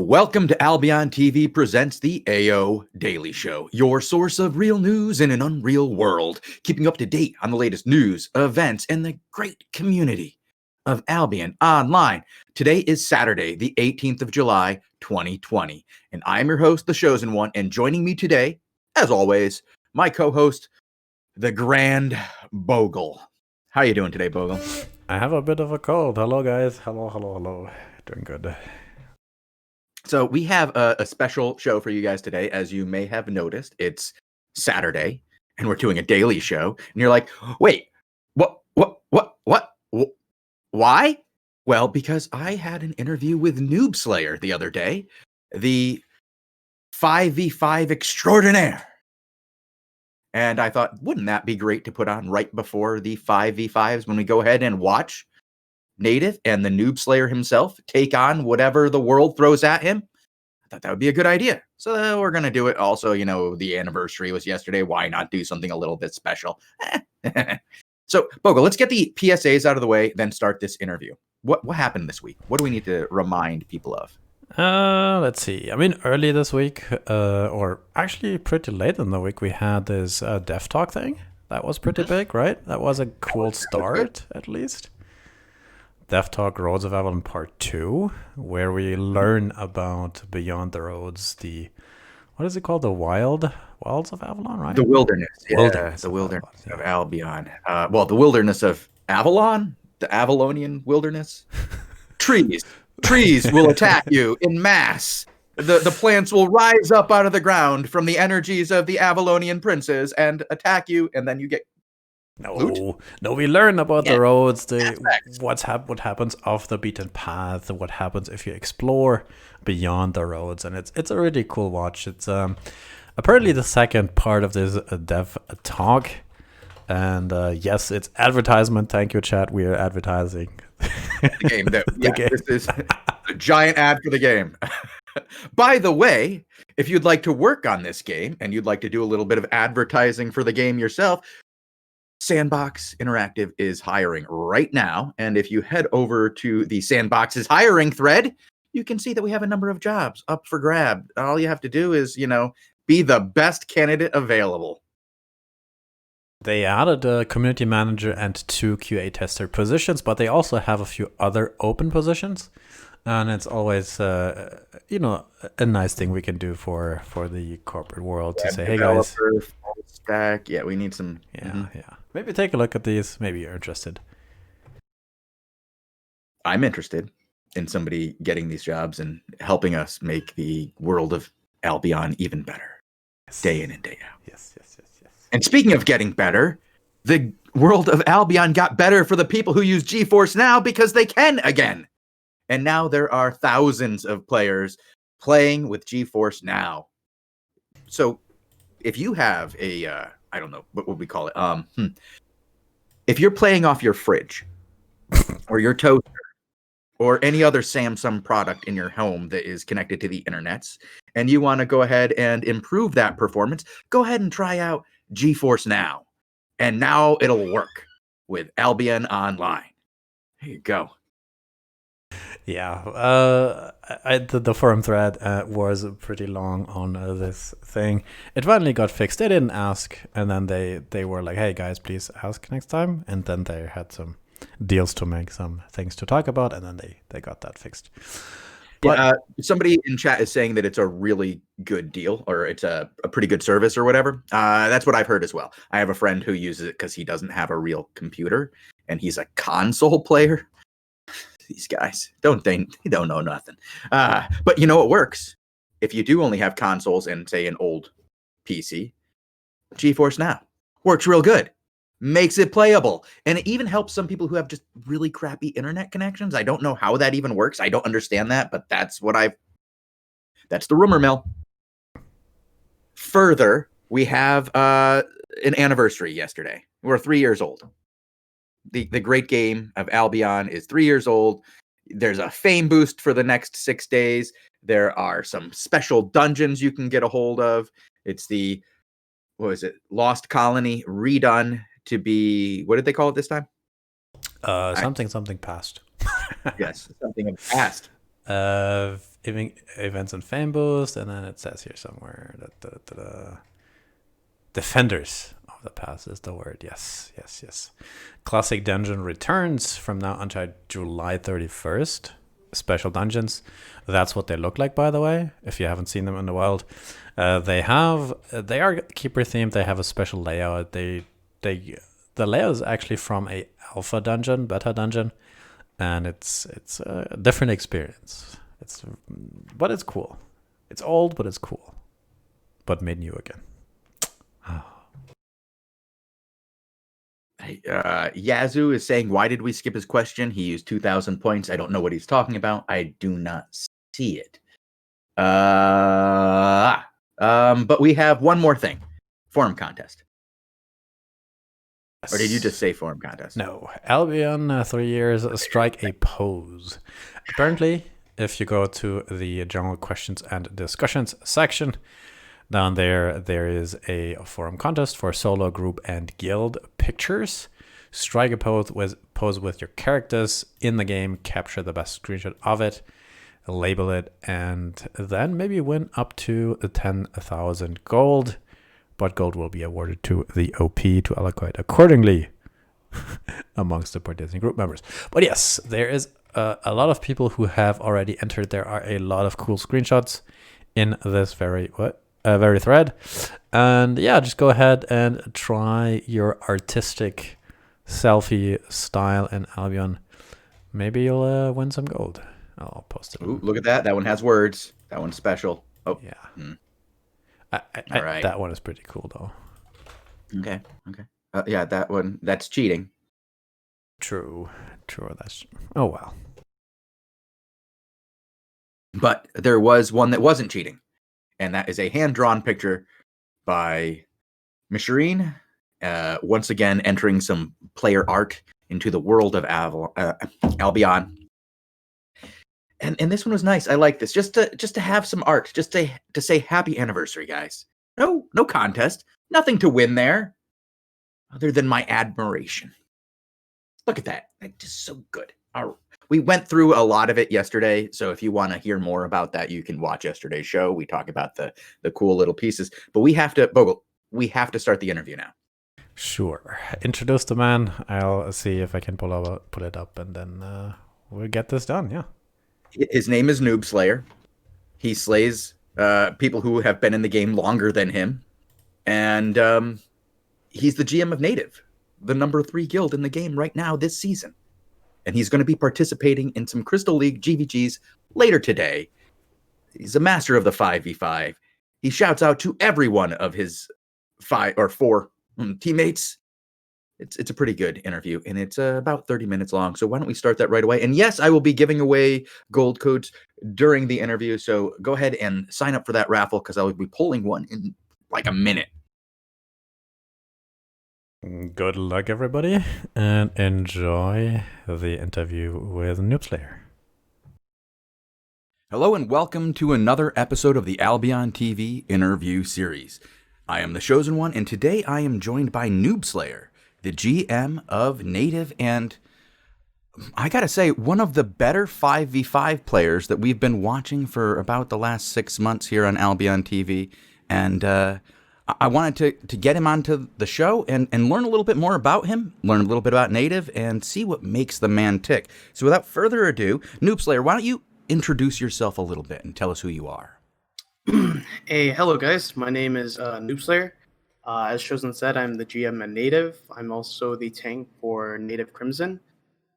Welcome to AlbionTV presents the AO Daily Show, your source of real news in an unreal world, keeping up to date on the latest news, events, and the great community of Albion Online. Today is Saturday, the 18th of July, 2020, and I'm your host, the Shozen One, and joining me today, as always, my co-host, the Grand Bogul. How you doing today, Bogul? I have a bit of a cold. Hello, guys. Hello. Doing good. So we have a special show for you guys today. As you may have noticed, it's Saturday, and we're doing a daily show. And you're like, wait, what, why? Well, because I had an interview with Noobslayer the other day, the 5v5 extraordinaire. And I thought, wouldn't that be great to put on right before the 5v5s when we go ahead and watch Native and the Noobslayer himself take on whatever the world throws at him? I thought that would be a good idea. So we're going to do it. Also, you know, the anniversary was yesterday. Why not do something a little bit special? So, Bogul, let's get the PSAs out of the way, then start this interview. What happened this week? What do we need to remind people of? Let's see. I mean, early this week, or actually pretty late in the week, we had this Dev Talk thing. That was pretty big, right? That was a cool start, at least. Dev Talk Roads of Avalon Part 2, where we learn about Beyond the Roads, what is it called? The Wilds of Avalon, right? The Wilderness. Yeah, the Wilderness of Albion. Well, the Wilderness of Avalon? The Avalonian Wilderness? Trees will attack you in mass. The plants will rise up out of the ground from the energies of the Avalonian princes and attack you, and then you get No, we learn about the roads, what happens off the beaten path, what happens if you explore beyond the roads, and it's a really cool watch. It's apparently the second part of this Dev Talk, and yes, it's advertisement. Thank you, chat. We are advertising the game. This is a giant ad for the game. By the way, if you'd like to work on this game and you'd like to do a little bit of advertising for the game yourself, Sandbox Interactive is hiring right now. And if you head over to the Sandbox's hiring thread, you can see that we have a number of jobs up for grab. All you have to do is, be the best candidate available. They added a community manager and 2 QA tester positions, but they also have a few other open positions. And it's always, a nice thing we can do for the corporate world to say, hey guys, stack. Yeah, we need some. Yeah. Maybe take a look at these. Maybe you're interested. I'm interested in somebody getting these jobs and helping us make the world of Albion even better, day in and day out. Yes. And speaking of getting better, the world of Albion got better for the people who use GeForce Now because they can again. And now there are thousands of players playing with GeForce Now. So if you have a, I don't know, what would we call it? If you're playing off your fridge or your toaster or any other Samsung product in your home that is connected to the internets, and you want to go ahead and improve that performance, go ahead and try out GeForce Now. And now it'll work with Albion Online. Here you go. Yeah, the forum thread was pretty long on this thing. It finally got fixed. They didn't ask, and then they were like, hey guys, please ask next time. And then they had some deals to make, some things to talk about, and then they got that fixed. But somebody in chat is saying that it's a really good deal, or it's a pretty good service or whatever. That's what I've heard as well. I have a friend who uses it because he doesn't have a real computer, and he's a console player. These guys they don't know nothing. But you know it works. If you do only have consoles and say an old PC, GeForce Now works real good. Makes it playable. And it even helps some people who have just really crappy internet connections. I don't know how that even works. I don't understand that, but that's the rumor mill. Further, we have an anniversary yesterday. We're 3 years old. The great game of Albion is 3 years old. There's a fame boost for the next 6 days. There are some special dungeons you can get a hold of. It's the, Lost Colony redone to be, what did they call it this time? Something past. Yes, something of past. events and fame boost, and then it says here somewhere that Defenders of the Past is the word. Yes. Classic Dungeon returns from now until July 31st. Special dungeons. That's what they look like, by the way, if you haven't seen them in the wild. They are keeper themed. They have a special layout. The layout is actually from a alpha dungeon, beta dungeon, and it's a different experience. But it's cool. It's old, but it's cool. But made new again. Yazoo is saying, why did we skip his question? He used 2,000 points. I don't know what he's talking about. I do not see it. But we have one more thing. Forum contest. Or did you just say forum contest? No. Albion, 3 years, strike a pose. Apparently, if you go to the general questions and discussions section, down there is a forum contest for solo, group, and guild pictures. Strike a pose with your characters in the game, capture the best screenshot of it, label it, and then maybe win up to 10,000 gold. But gold will be awarded to the OP to allocate accordingly amongst the participating group members. But yes, there is a lot of people who have already entered. There are a lot of cool screenshots in this very thread. And yeah, just go ahead and try your artistic selfie style in Albion. Maybe you'll win some gold. I'll post it. Ooh, look at that. That one has words. That one's special. Oh, yeah. All right. That one is pretty cool, though. Okay. Yeah, that one. That's cheating. True. Oh, well. But there was one that wasn't cheating. And that is a hand-drawn picture by Mishireen, once again entering some player art into the world of Albion. And this one was nice. I like this. Just to have some art, just to say happy anniversary, guys. No contest, nothing to win there, other than my admiration. Look at that. That's just so good. We went through a lot of it yesterday, so if you want to hear more about that, you can watch yesterday's show. We talk about the cool little pieces, but Bogul, we have to start the interview now. Sure. Introduce the man. I'll see if I can pull it up, and then we'll get this done, yeah. His name is Noobslayer. He slays people who have been in the game longer than him, and he's the GM of Native, the number 3 guild in the game right now this season. And he's going to be participating in some Crystal League GVGs later today. He's a master of the 5v5. He shouts out to every one of his 5 or 4 teammates. It's a pretty good interview, and it's about 30 minutes long. So why don't we start that right away? And yes, I will be giving away gold codes during the interview. So go ahead and sign up for that raffle, because I will be pulling one in like a minute. Good luck, everybody, and enjoy the interview with Noobslayer. Hello and welcome to another episode of the AlbionTV interview series. I am the Shozen one, and today I am joined by Noobslayer, the GM of Native, and I gotta say, one of the better 5v5 players that we've been watching for about the last 6 months here on AlbionTV, and I wanted to get him onto the show and learn a little bit more about him, learn a little bit about Native, and see what makes the man tick. So without further ado, Noobslayer, why don't you introduce yourself a little bit and tell us who you are? Hey, hello guys. My name is Noobslayer. As Shozen said, I'm the GM at Native. I'm also the tank for Native Crimson.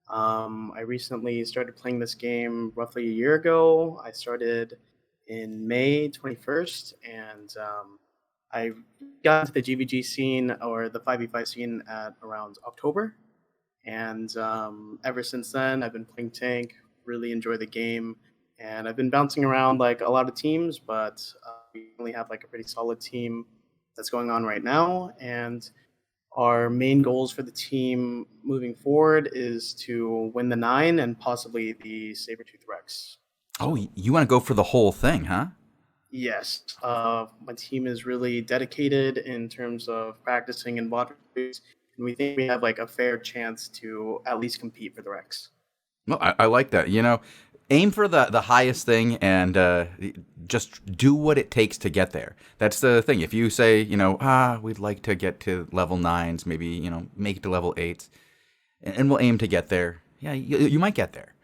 I recently started playing this game roughly a year ago. I started in May 21st, and I got into the GVG scene, or the 5v5 scene, at around October. And ever since then, I've been playing tank, really enjoy the game. And I've been bouncing around like a lot of teams, but we only have like a pretty solid team that's going on right now. And our main goals for the team moving forward is to win the 9 and possibly the Sabertooth Rex. Oh, you want to go for the whole thing, huh? Yes. My team is really dedicated in terms of practicing and bot race, and we think we have like a fair chance to at least compete for the Rex. Well, I like that. You know, aim for the highest thing and just do what it takes to get there. That's the thing. If you say, we'd like to get to level 9s, maybe, make it to level 8s, and we'll aim to get there. Yeah, you might get there.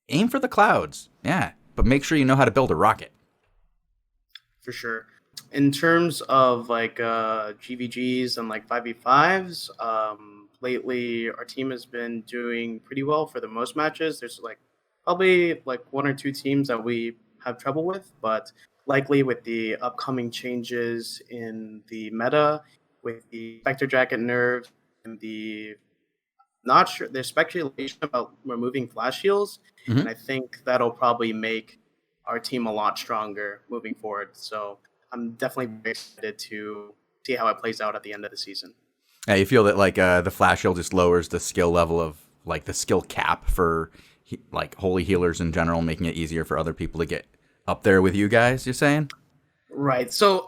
Aim for the clouds. Yeah, but make sure you know how to build a rocket. For sure. In terms of like GVGs and like 5v5s, lately our team has been doing pretty well for the most matches. There's like probably like one or two teams that we have trouble with, but likely with the upcoming changes in the meta, with the Spectre Jacket nerfs and not sure, there's speculation about removing flash heals, Mhm. and I think that'll probably make our team a lot stronger moving forward. So I'm definitely very excited to see how it plays out at the end of the season. Yeah, you feel that like the flash heal just lowers the skill level of like the skill cap for like holy healers in general, making it easier for other people to get up there with you guys. You're saying? Right. So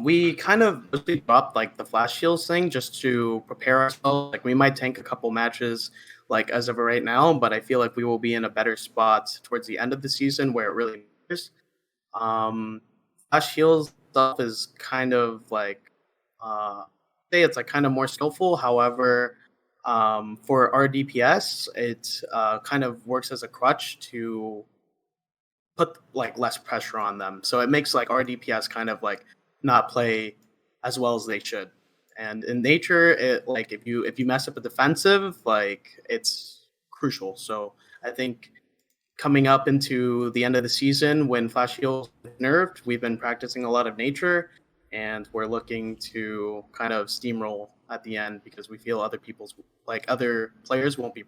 we kind of mostly dropped like the flash heals thing just to prepare ourselves. Like we might tank a couple matches like as of right now, but I feel like we will be in a better spot towards the end of the season where it really matters. Flash heals stuff is kind of like say it's like kind of more skillful. However, for our DPS, it kind of works as a crutch to put like less pressure on them. So it makes like our DPS kind of like not play as well as they should. And in nature, it like if you mess up a defensive, like it's crucial. So I think coming up into the end of the season when Flash Heal nerfed, we've been practicing a lot of nature, and we're looking to kind of steamroll at the end because we feel other players won't be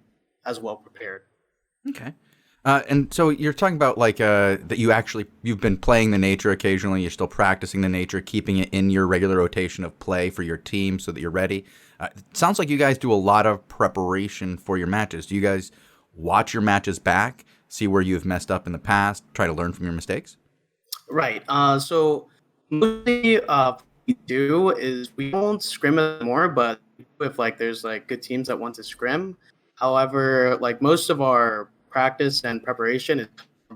as well prepared. Okay. And so you're talking about like that you've been playing the nature occasionally. You're still practicing the nature, keeping it in your regular rotation of play for your team so that you're ready. It sounds like you guys do a lot of preparation for your matches. Do you guys watch your matches back, see where you've messed up in the past, try to learn from your mistakes? Right. So mostly what we do is we don't scrim anymore, but if like there's like good teams that want to scrim. However, like most of our practice and preparation is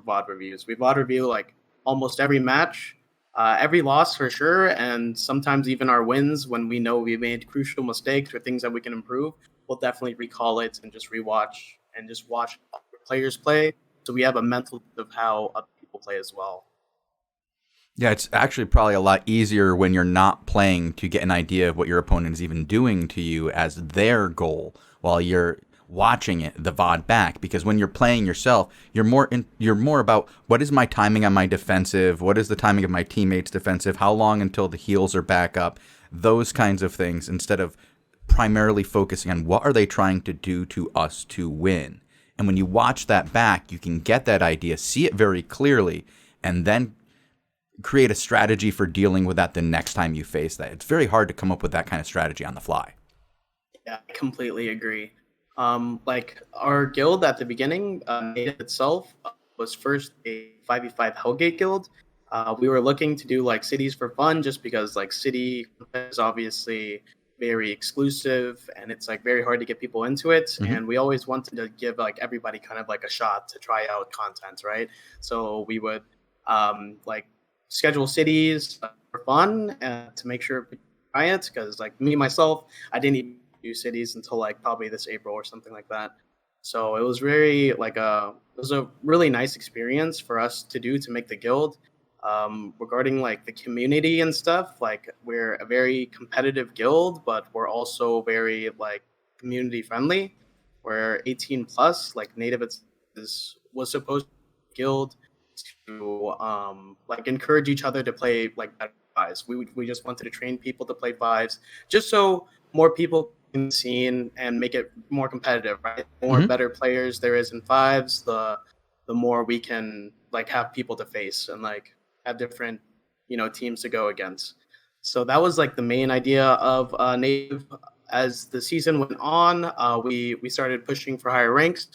VOD reviews. We VOD review like almost every match, every loss for sure, and sometimes even our wins when we know we made crucial mistakes or things that we can improve. We'll definitely recall it and just rewatch and just watch players play, so we have a mental of how other people play as well. Yeah, it's actually probably a lot easier when you're not playing to get an idea of what your opponent is even doing to you as their goal while you're watching it, the VOD back, because when you're playing yourself, you're more about what is my timing on my defensive, what is the timing of my teammates' defensive, how long until the heals are back up, those kinds of things, instead of primarily focusing on what are they trying to do to us to win. And when you watch that back, you can get that idea, see it very clearly, and then create a strategy for dealing with that the next time you face that. It's very hard to come up with that kind of strategy on the fly. Yeah, I completely agree. Like our guild at the beginning, Native itself was first a 5v5 Hellgate guild. We were looking to do like cities for fun just because like city is obviously very exclusive and it's like very hard to get people into it. Mhm. And we always wanted to give like everybody kind of like a shot to try out content, right? So we would like schedule cities for fun and to make sure people try it because like me myself, I didn't even do cities until like probably this April or something like that. So it was very like it was a really nice experience for us to do to make the guild. Regarding like the community and stuff, like we're a very competitive guild, but we're also very like community friendly. We're 18 plus, like Native was supposed to be a guild to like encourage each other to play like better fives. We just wanted to train people to play fives, just so more people in the scene and make it more competitive, right? The more better players there is in fives, the more we can like have people to face and like have different teams to go against. So that was like the main idea of Native. As the season went on, we started pushing for higher ranks,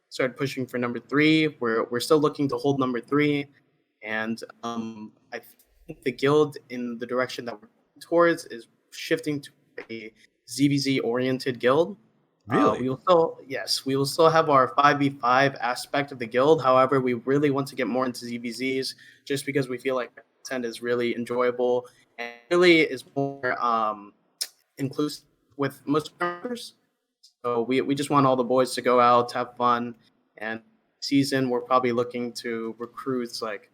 started pushing for number 3. We're still looking to hold number 3, and I think the guild in the direction that we're towards is shifting to a ZVZ oriented guild. Really? We will still, yes, we will still have our 5v5 aspect of the guild. However, we really want to get more into ZVZs just because we feel like content is really enjoyable and really is more inclusive with most members. So we just want all the boys to go out, have fun, and season we're probably looking to recruit like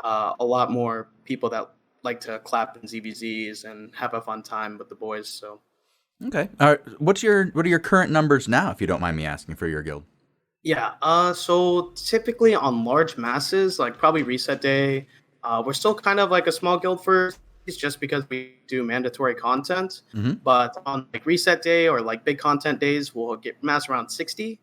a lot more people that like to clap in ZVZs and have a fun time with the boys. So Okay. All right. What are your current numbers now, if you don't mind me asking, for your guild? yeah, so typically on large masses, like probably reset day, we're still kind of like a small guild for just because we do mandatory content. Mhm. But on like reset day or like big content days, we'll get mass around 60.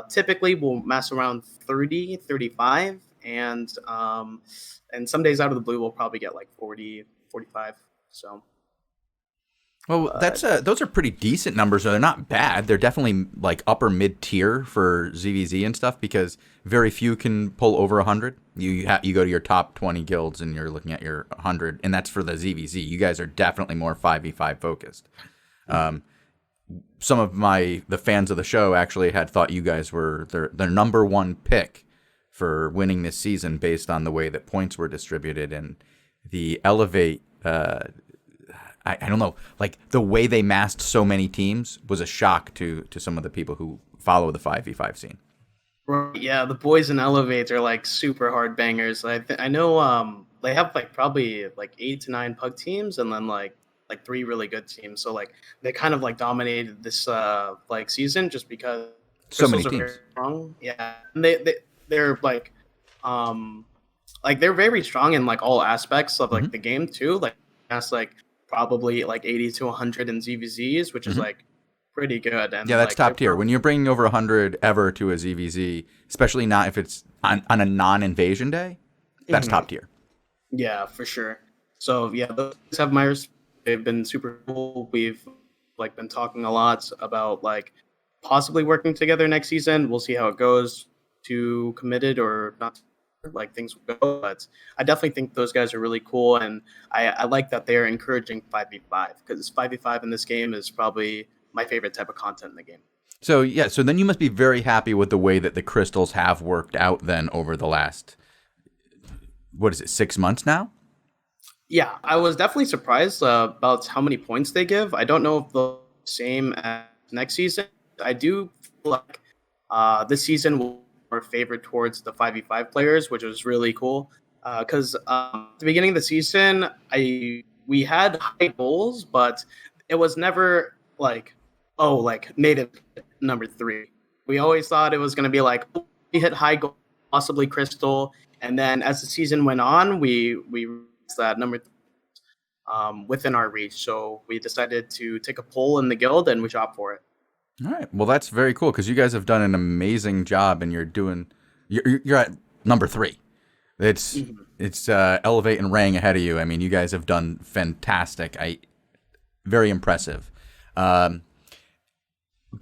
Typically we'll mass around 30, 35, and some days out of the blue we'll probably get like 40, 45. So Well, that's those are pretty decent numbers. They're not bad. They're definitely like upper mid tier for ZVZ and stuff because very few can pull over 100. You go to your top 20 guilds and you're looking at your 100, and that's for the ZVZ. You guys are definitely more 5v5 focused. Some of the fans of the show actually had thought you guys were their number one pick for winning this season based on the way that points were distributed and the Elevate. I don't know, like the way they massed so many teams was a shock to some of the people who follow the 5v5 scene. right, yeah, the boys in Elevate are like super hard bangers. I know they have like probably like 8 to 9 pug teams and then like 3 really good teams. So like they kind of like dominated this like season just because So many crystals are teams. very strong. Yeah, and they're like they're very strong in like all aspects of like the game too. Like that's like probably like 80 to 100 in ZVZs, which is like pretty good. And Yeah, that's like, top tier. When you're bringing over 100 ever to a ZVZ, especially not if it's on a non-invasion day, that's top tier. yeah, for sure. So yeah, those have my they've been super cool. We've like been talking a lot about like possibly working together next season. We'll see how it goes. Too committed or not, like things will go. But I definitely think those guys are really cool, and I like that they're encouraging 5v5 because 5v5 in this game is probably my favorite type of content in the game. So yeah, so then you must be very happy with the way that the crystals have worked out then over the last, what is it, 6 months now? Yeah, I was definitely surprised about how many points they give. I don't know if the same as next season. I do feel like this season will be more favored towards the 5v5 players, which was really cool. Because at the beginning of the season, we had high goals, but it was never like, oh, like native number 3. We always thought it was going to be like, oh, we hit high goal, possibly crystal. And then as the season went on, we reached that number within our reach. So we decided to take a poll in the guild and we shot for it. All right. Well, that's very cool because you guys have done an amazing job, and you're at number 3. It's Elevate and Rang ahead of you. I mean, you guys have done fantastic. Very impressive. But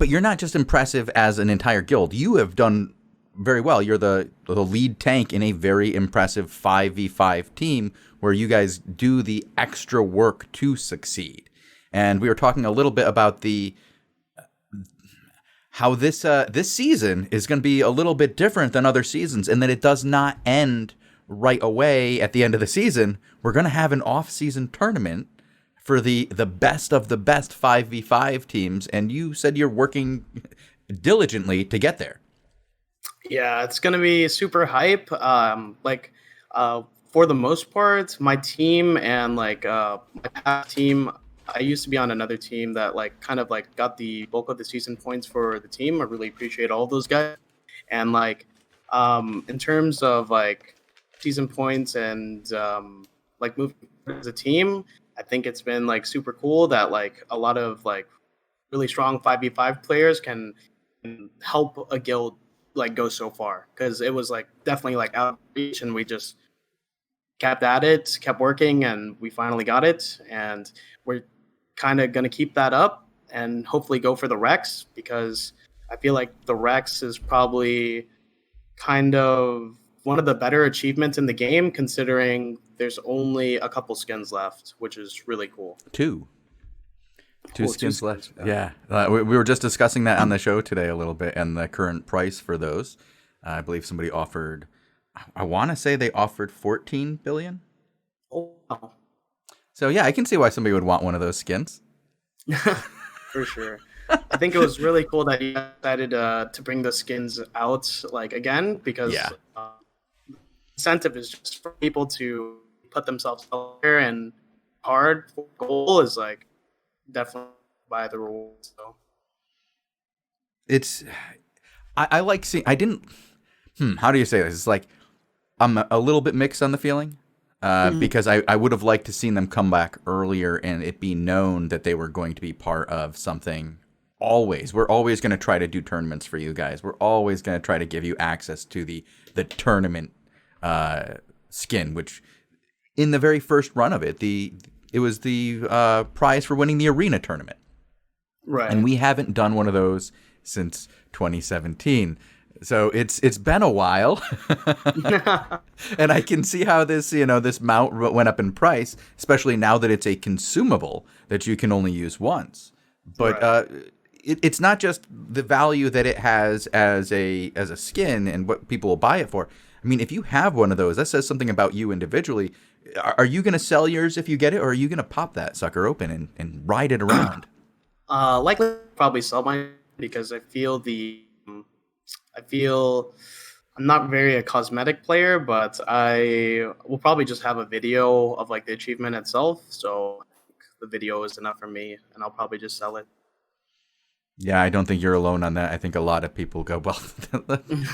you're not just impressive as an entire guild. You have done very well. You're the lead tank in a very impressive 5v5 team where you guys do the extra work to succeed. And we were talking a little bit about how this season is going to be a little bit different than other seasons, and that it does not end right away at the end of the season. We're going to have an off-season tournament for the best of the best 5v5 teams, and you said you're working diligently to get there. Yeah, it's gonna be super hype. For the most part, my team and my past team, I used to be on another team that like kind of like got the bulk of the season points for the team. I really appreciate all those guys. And in terms of like season points and like moving as a team, I think it's been like super cool that like a lot of like really strong 5v5 players can help a guild like go so far, because it was like definitely like outreach and we just kept at it, kept working, and we finally got it. And we're kind of going to keep that up and hopefully go for the Rex, because I feel like the Rex is probably kind of one of the better achievements in the game, considering there's only a couple skins left, which is really cool. 2. Two skins left. Yeah. We were just discussing that on the show today a little bit, and the current price for those. I believe somebody offered, I want to say they offered 14 billion. Oh, wow. So yeah, I can see why somebody would want one of those skins. For sure. I think it was really cool that you decided to bring the skins out like again, because the incentive is just for people to put themselves out there, and hard goal is like definitely buy the rewards. So it's I like seeing. I didn't. How do you say this? It's like I'm a little bit mixed on the feeling. Because I would have liked to seen them come back earlier and it be known that they were going to be part of something. We're always going to try to do tournaments for you guys. We're always going to try to give you access to the tournament skin, which in the very first run of it, it was the prize for winning the arena tournament. Right. And we haven't done one of those since 2017. So it's been a while, and I can see how this mount went up in price, especially now that it's a consumable that you can only use once. But it's not just the value that it has as a skin and what people will buy it for. I mean, if you have one of those, that says something about you individually. Are you going to sell yours if you get it, or are you going to pop that sucker open and ride it around? Likely probably sell mine, because I feel I'm not very a cosmetic player, but I will probably just have a video of like the achievement itself. So the video is enough for me, and I'll probably just sell it. Yeah, I don't think you're alone on that. I think a lot of people go, well,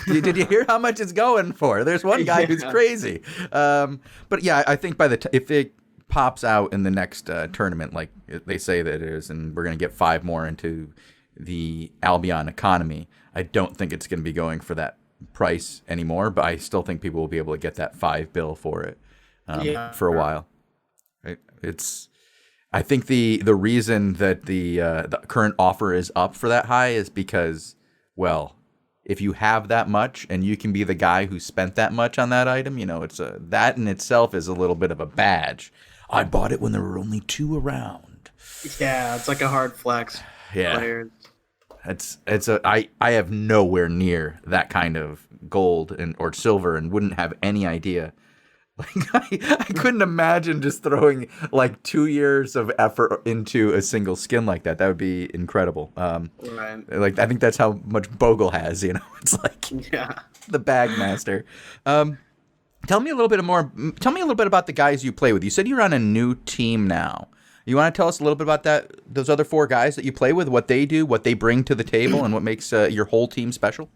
did you hear how much it's going for? There's one guy who's crazy. But yeah, I think if it pops out in the next tournament, like they say that it is, and we're going to get 5 more into the Albion economy, I don't think it's going to be going for that price anymore, but I still think people will be able to get that 5 bill for it for a while. Right? I think the reason that the current offer is up for that high is because, well, if you have that much and you can be the guy who spent that much on that item, that in itself is a little bit of a badge. I bought it when there were only 2 around. Yeah, it's like a hard flex. Yeah. Players. I have nowhere near that kind of gold or silver, and wouldn't have any idea. Like I couldn't imagine just throwing like 2 years of effort into a single skin like that. That would be incredible. Right. Like I think that's how much Bogul has. It's like the bag master. Tell me a little bit more. Tell me a little bit about the guys you play with. You said you're on a new team now. You want to tell us a little bit about those other 4 guys that you play with, what they do, what they bring to the table, and what makes your whole team special?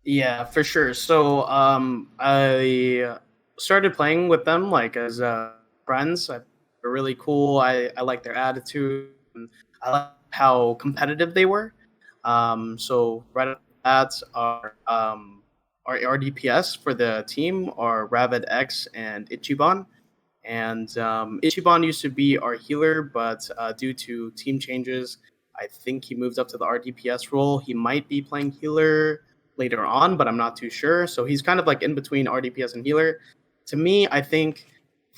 Yeah, for sure. So I started playing with them like as friends. They're really cool. I like their attitude. And I like how competitive they were. So right after that, our DPS for the team are Ravid X and Ichiban. And Ichiban used to be our healer, but due to team changes, I think he moved up to the RDPS role. He might be playing healer later on, but I'm not too sure. So he's kind of like in between RDPS and healer. To me, I think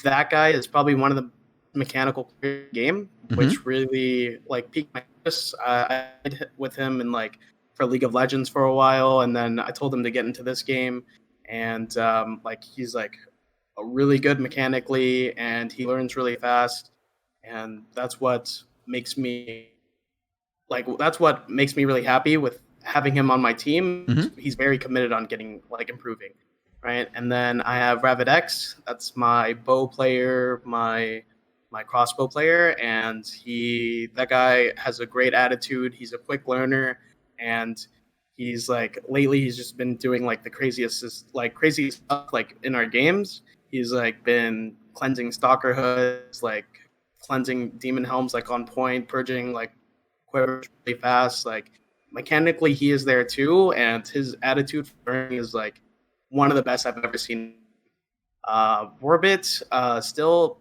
that guy is probably one of the mechanical players in the game, which really like piqued my interest. I played with him in like for League of Legends for a while, and then I told him to get into this game, and like he's like really good mechanically, and he learns really fast, and that's what makes me really happy with having him on my team. He's very committed on getting like improving, right? And then I have Ravid X. That's my bow player, my crossbow player, and that guy has a great attitude. He's a quick learner, and he's like lately he's just been doing like the craziest stuff like in our games. He's like been cleansing stalker hoods, like cleansing demon helms like on point, purging like quivers really fast. Like mechanically he is there too, and his attitude for learning is like one of the best I've ever seen. Warbit, still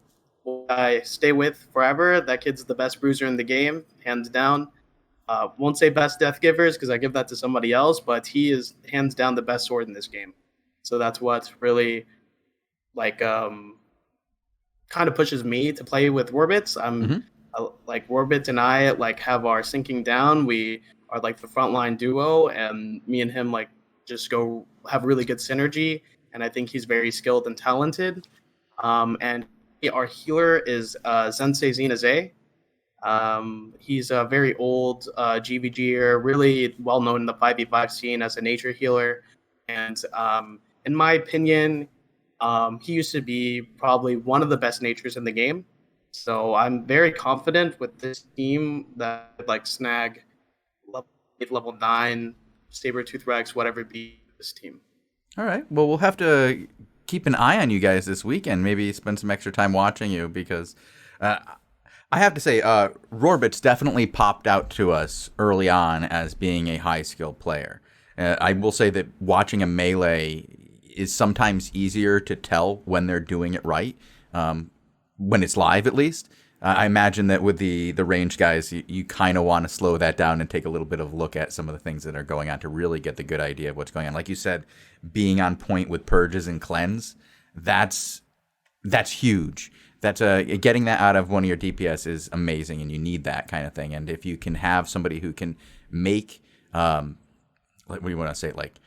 I stay with forever. That kid's the best bruiser in the game, hands down. Won't say best death givers because I give that to somebody else, but he is hands down the best sword in this game. So that's what really like kind of pushes me to play with Warbits. like Warbit and I like have our syncing down. We are like the frontline duo, and me and him like just go have really good synergy. And I think he's very skilled and talented. And our healer is Sensei Zinaze. He's a very old GVGer, really well known in the 5v5 scene as a nature healer. And in my opinion, he used to be probably one of the best natures in the game. So I'm very confident with this team that like snag level 8, level 9, Sabertooth Rex, whatever it be this team. All right. Well, we'll have to keep an eye on you guys this weekend. Maybe spend some extra time watching you because I have to say, Rorbits definitely popped out to us early on as being a high skill player. I will say that watching a melee is sometimes easier to tell when they're doing it right, when it's live at least. I imagine that with the range guys, you kind of want to slow that down and take a little bit of a look at some of the things that are going on to really get the good idea of what's going on. Like you said, being on point with purges and cleanse, that's huge. That's getting that out of one of your DPS is amazing, and you need that kind of thing. And if you can have somebody who can make, like, what do you want to say, like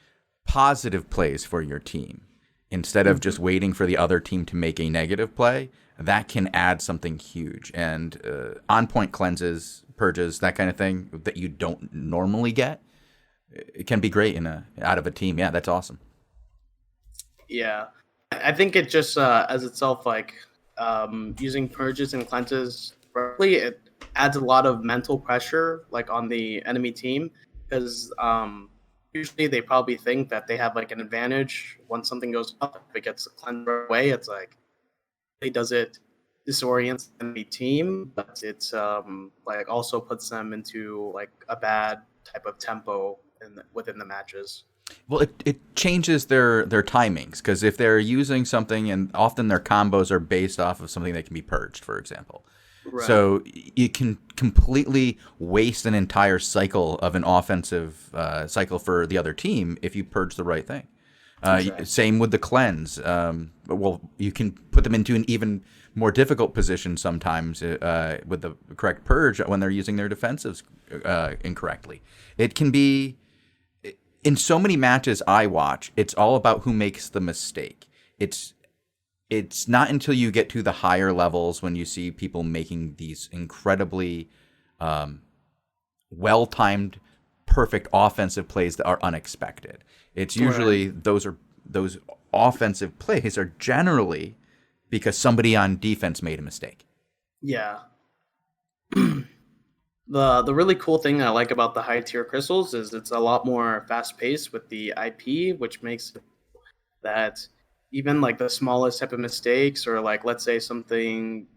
positive plays for your team instead of just waiting for the other team to make a negative play, that can add something huge. And on-point cleanses, purges, that kind of thing that you don't normally get, it can be great out of a team. Yeah, that's awesome. Yeah, I think it just as itself like using purges and cleanses correctly, it adds a lot of mental pressure like on the enemy team because usually they probably think that they have like an advantage once something goes up. If it gets cleansed right away, it's like does it disorients the team, but it's like also puts them into like a bad type of tempo within the matches. Well, it changes their timings because if they're using something, and often their combos are based off of something that can be purged, for example. Right. So you can completely waste an entire cycle of an offensive cycle for the other team if you purge the right thing. Same with the cleanse. Well, you can put them into an even more difficult position sometimes with the correct purge when they're using their defensives incorrectly. It can be, in so many matches I watch, it's all about who makes the mistake. It's not until you get to the higher levels when you see people making these incredibly well-timed, perfect offensive plays that are unexpected. It's usually those offensive plays are generally because somebody on defense made a mistake. Yeah. The really cool thing I like about the high tier crystals is it's a lot more fast paced with the IP, which makes that even like the smallest type of mistakes, or like let's say something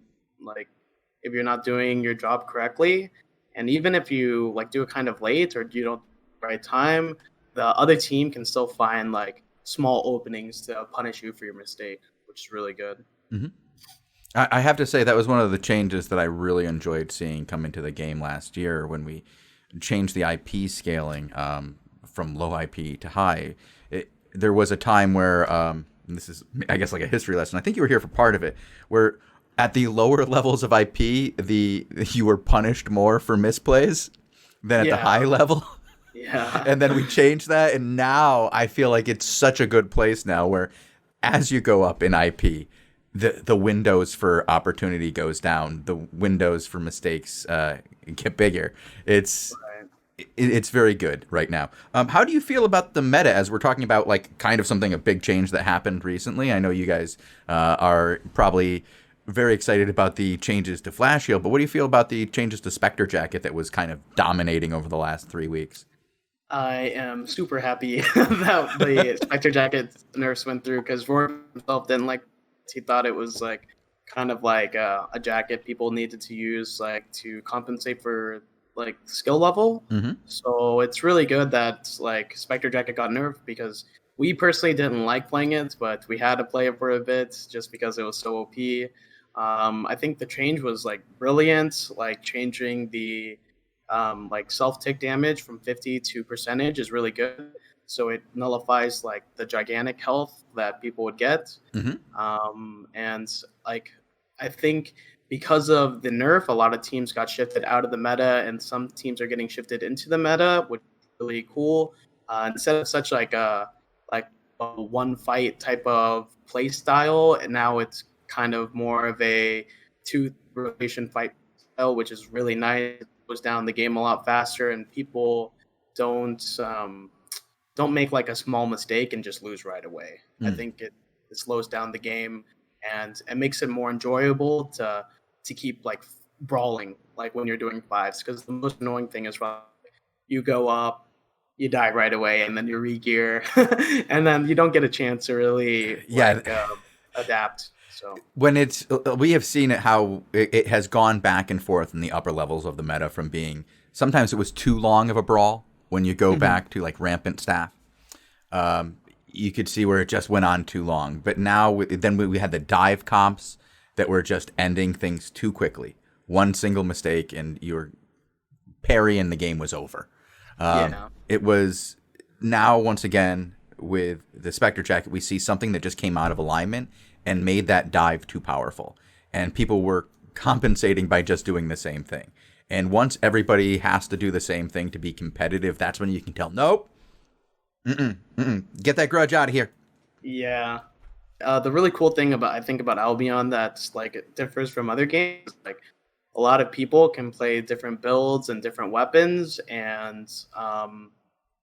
like if you're not doing your job correctly, and even if you like do it kind of late or you don't the right time, the other team can still find like small openings to punish you for your mistake, which is really good. Mm-hmm. I have to say that was one of the changes that I really enjoyed seeing come into the game last year when we changed the IP scaling from low IP to high. There was a time where, this is, I guess, like a history lesson. I think you were here for part of it, where at the lower levels of IP, you were punished more for misplays than at the high level. Yeah. And then we changed that, and now I feel like it's such a good place now where as you go up in IP, the windows for opportunity goes down. The windows for mistakes get bigger. It's very good right now. How do you feel about the meta as we're talking about like kind of a big change that happened recently? I know you guys are probably very excited about the changes to Flash Heal, but what do you feel about the changes to Spectre Jacket that was kind of dominating over the last 3 weeks? I am super happy that the Spectre Jacket nerfs went through because Roy himself didn't like. He thought it was like kind of like a jacket people needed to use like to compensate for like skill level. Mm-hmm. So it's really good that like Spectre Jacket got nerfed because we personally didn't like playing it, but we had to play it for a bit just because it was so OP. I think the change was like brilliant, like changing the like self-tick damage from 50 to percentage is really good. So it nullifies like the gigantic health that people would get. Mm-hmm. And like I think because of the nerf, a lot of teams got shifted out of the meta, and some teams are getting shifted into the meta, which is really cool. Instead of such like a one fight type of play style, and now it's kind of more of a 2 rotation fight style, which is really nice. It goes down the game a lot faster, and people don't make like a small mistake and just lose right away. I think it slows down the game, and it makes it more enjoyable to keep like brawling like when you're doing fives, because the most annoying thing is you go up, you die right away, and then you re-gear and then you don't get a chance to really adapt. So when we have seen it how it has gone back and forth in the upper levels of the meta, from being sometimes it was too long of a brawl when you go back to like rampant staff. You could see where it just went on too long, but now then we had the dive comps that were just ending things too quickly. One single mistake and your parry and the game was over. It was now, once again, with the Spectre Jacket, we see something that just came out of alignment and made that dive too powerful. And people were compensating by just doing the same thing. And once everybody has to do the same thing to be competitive, that's when you can tell, nope, get that grudge out of here. Yeah. The really cool thing I think about Albion that's like it differs from other games, like a lot of people can play different builds and different weapons, and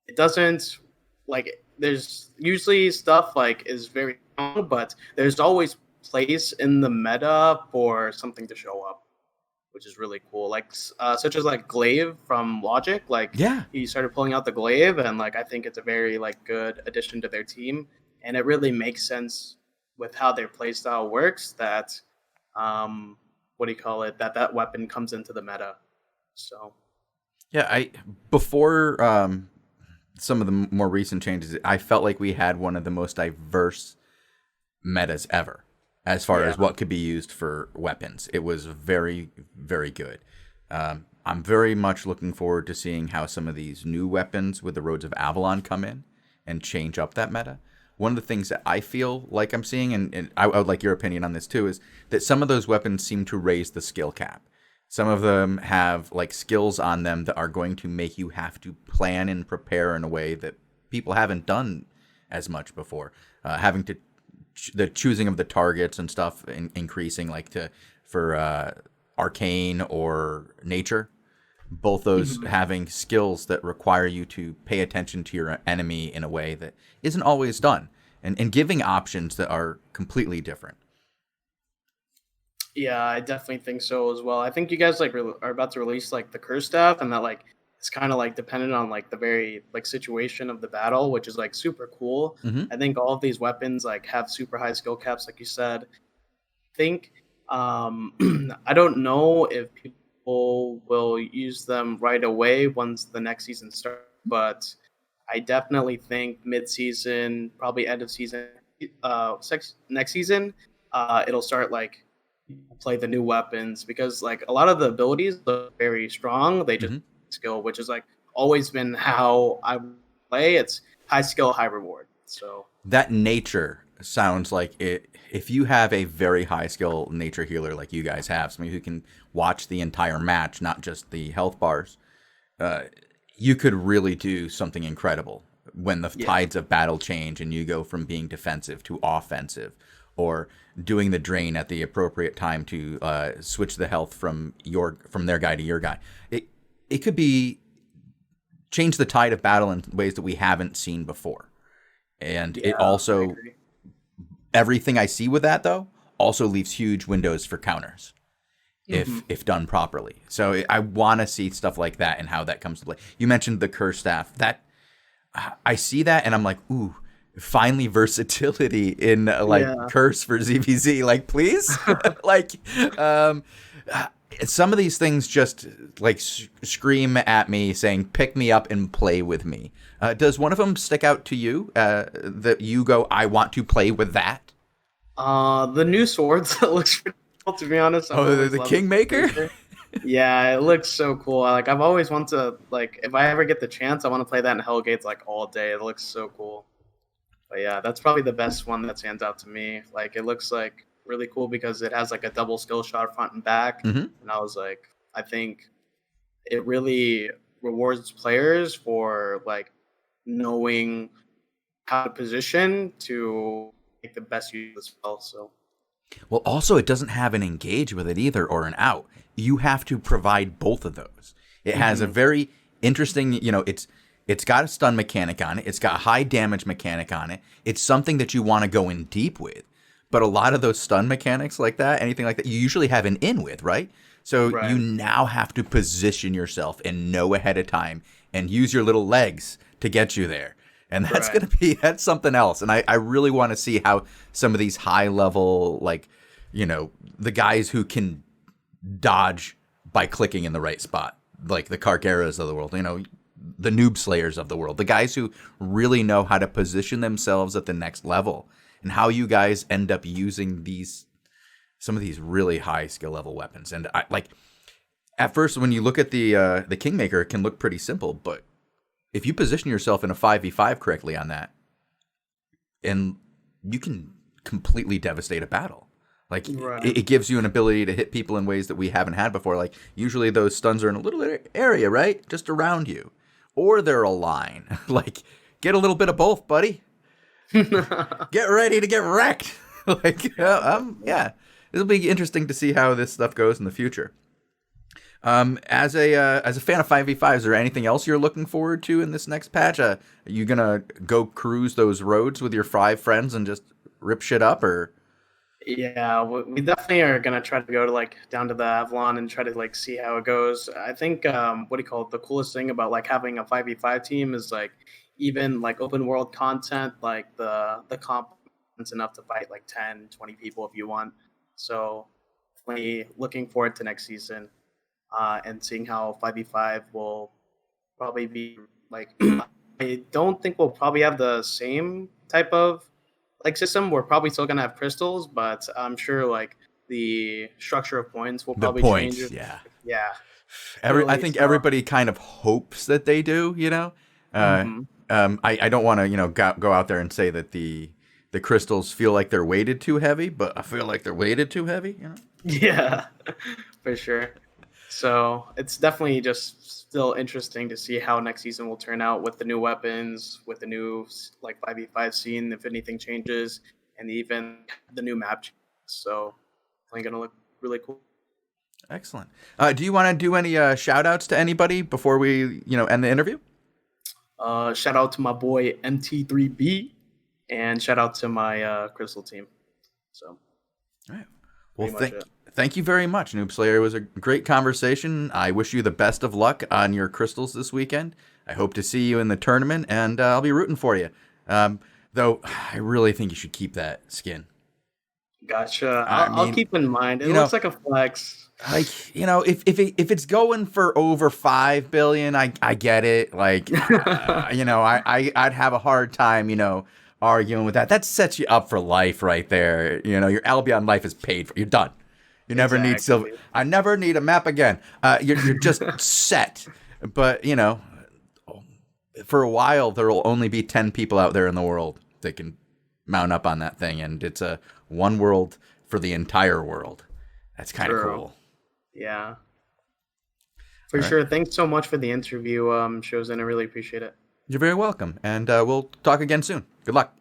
it doesn't like there's usually stuff like is very strong, but there's always place in the meta for something to show up, which is really cool. Like such as like Glaive from Logic, like he started pulling out the Glaive, and like I think it's a very like good addition to their team, and it really makes sense with how their playstyle works that that weapon comes into the meta. So before some of the more recent changes, I felt like we had one of the most diverse metas ever as far as what could be used for weapons. It was very, very good. I'm very much looking forward to seeing how some of these new weapons with the Roads of Avalon come in and change up that meta. One of the things that I feel like I'm seeing, and I would like your opinion on this too, is that some of those weapons seem to raise the skill cap. Some of them have like skills on them that are going to make you have to plan and prepare in a way that people haven't done as much before. Having to the choosing of the targets and stuff increasing, like for arcane or nature. Both those having skills that require you to pay attention to your enemy in a way that isn't always done, and giving options that are completely different. Yeah, I definitely think so as well. I think you guys like are about to release like the curse staff, and that like it's kind of like dependent on like the very like situation of the battle, which is like super cool. I think all of these weapons like have super high skill caps, like you said. I think I don't know if people will use them right away once the next season starts, but I definitely think mid-season, probably end of season, next season, it'll start like play the new weapons, because like a lot of the abilities look very strong. They just skill, which is like always been how I play. It's high skill, high reward. So that nature sounds like it. If you have a very high skill nature healer like you guys have, somebody who can watch the entire match, not just the health bars, you could really do something incredible when the tides of battle change and you go from being defensive to offensive, or doing the drain at the appropriate time to switch the health from their guy to your guy. It could be change the tide of battle in ways that we haven't seen before. And it also, everything I see with that though also leaves huge windows for counters if done properly. So I want to see stuff like that and how that comes to play. You mentioned the curse staff. That I see that and I'm like, ooh, finally versatility in curse for ZVZ. Like, please, some of these things just like scream at me saying, pick me up and play with me. Does one of them stick out to you that you go, I want to play with that? The new swords, that looks pretty cool, to be honest. The Kingmaker? Yeah, it looks so cool. Like, I've always wanted to, like, if I ever get the chance, I want to play that in Hellgates like all day. It looks so cool. But yeah, that's probably the best one that stands out to me. Like, it looks like really cool because it has like a double skill shot front and back. Mhm. And I was like, I think it really rewards players for like knowing how to position to make the best use of the spell. So Well, also, it doesn't have an engage with it either or an out. You have to provide both of those. It has a very interesting, it's got a stun mechanic on it. It's got a high damage mechanic on it. It's something that you want to go in deep with. But a lot of those stun mechanics like that, anything like that, you usually have an in with, right? So Right. you now have to position yourself and know ahead of time and use your little legs to get you there. And that's Right. that's something else. And I really want to see how some of these high level, like, the guys who can dodge by clicking in the right spot, like the Cargeras of the world, the Noobslayers of the world, the guys who really know how to position themselves at the next level, and how you guys end up using some of these really high skill level weapons. And I like, at first when you look at the Kingmaker, it can look pretty simple, but if you position yourself in a 5v5 correctly on that, and you can completely devastate a battle. Like, Right. it gives you an ability to hit people in ways that we haven't had before. Like, usually those stuns are in a little area, right? Just around you. Or they're a line. Like, get a little bit of both, buddy. Get ready to get wrecked. Yeah. It'll be interesting to see how this stuff goes in the future. As a fan of 5v5, is there anything else you're looking forward to in this next patch? Are you gonna go cruise those roads with your 5 friends and just rip shit up, or? Yeah, we definitely are gonna try to go to like down to the Avalon and try to like see how it goes. I think what do you call it? The coolest thing about like having a 5v5 team is like even like open world content, like the comp is enough to fight like 10, 20 people if you want. So definitely looking forward to next season and seeing how 5v5 will probably be like. I don't think we'll probably have the same type of like system. We're probably still gonna have crystals, but I'm sure like the structure of points will The probably points, change. yeah. Yeah. I Really, think so- everybody kind of hopes that they do, Mhm. I don't want to, go out there and say that the crystals feel like they're weighted too heavy, but I feel like they're weighted too heavy. Yeah, for sure. So it's definitely just still interesting to see how next season will turn out with the new weapons, with the new like 5v5 scene, if anything changes, and even the new map. So it's gonna look really cool. Excellent. Do you want to do any shout outs to anybody before we, end the interview? Shout out to my boy MT3B, and shout out to my Crystal team. So All right. Well, pretty much it. thank you very much, Noobslayer. It was a great conversation. I wish you the best of luck on your crystals this weekend. I hope to see you in the tournament, and I'll be rooting for you. Though I really think you should keep that skin. Gotcha. I I'll mean, keep in mind. It you know- looks like a flex. Like, if it's going for over 5 billion, I get it. Like, I'd have a hard time, arguing with that. That sets you up for life right there. Your Albion life is paid for. You're done. You never need silver. Exactly. I never need a map again. You're just set. But, for a while, there will only be 10 people out there in the world that can mount up on that thing. And it's a one world for the entire world. That's kind of True. cool. Yeah. For All right. sure. Thanks so much for the interview, Shozen. I really appreciate it. You're very welcome. And we'll talk again soon. Good luck.